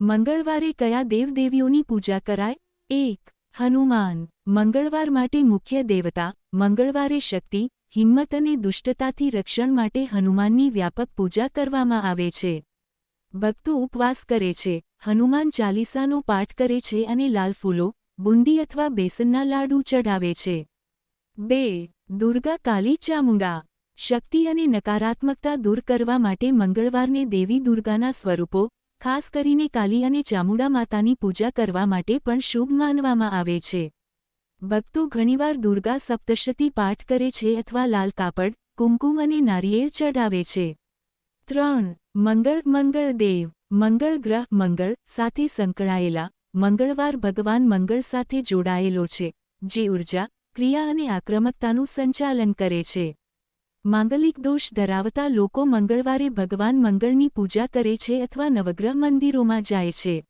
મંગળવારે કયા દેવદેવીઓની પૂજા કરાય? 1. હનુમાન. મંગળવાર માટે મુખ્ય દેવતા. મંગળવારે શક્તિ, હિંમત અને દુષ્ટતાથી રક્ષણ માટે હનુમાનની વ્યાપક પૂજા કરવામાં આવે છે. ભક્તો ઉપવાસ કરે છે, હનુમાન ચાલીસાનો પાઠ કરે છે અને લાલ ફૂલો, બુંદી અથવા બેસનના લાડુ ચઢાવે છે. 2. દુર્ગા કાલી ચામુંડા. શક્તિ અને નકારાત્મકતા દૂર કરવા માટે મંગળવારને દેવી દુર્ગાના સ્વરૂપો, ખાસ કરીને કાલી અને ચામુંડા માતાની પૂજા કરવા માટે પણ શુભ માનવામાં આવે છે. ભક્તો ઘણીવાર દુર્ગા સપ્તશતી પાઠ કરે છે અથવા લાલ કાપડ, કુમકુમ અને નારિયેળ ચઢાવે છે. 3. મંગળ દેવ. મંગળ ગ્રહ મંગળ સાથે સંકળાયેલા. મંગળવાર ભગવાન મંગળ સાથે જોડાયેલો છે, જે ઉર્જા, ક્રિયા અને આક્રમકતાનું સંચાલન કરે છે. માંગલિક દોષ ધરાવતા લોકો મંગળવારે ભગવાન મંગળની પૂજા કરે છે અથવા નવગ્રહ મંદિરોમાં જાય છે.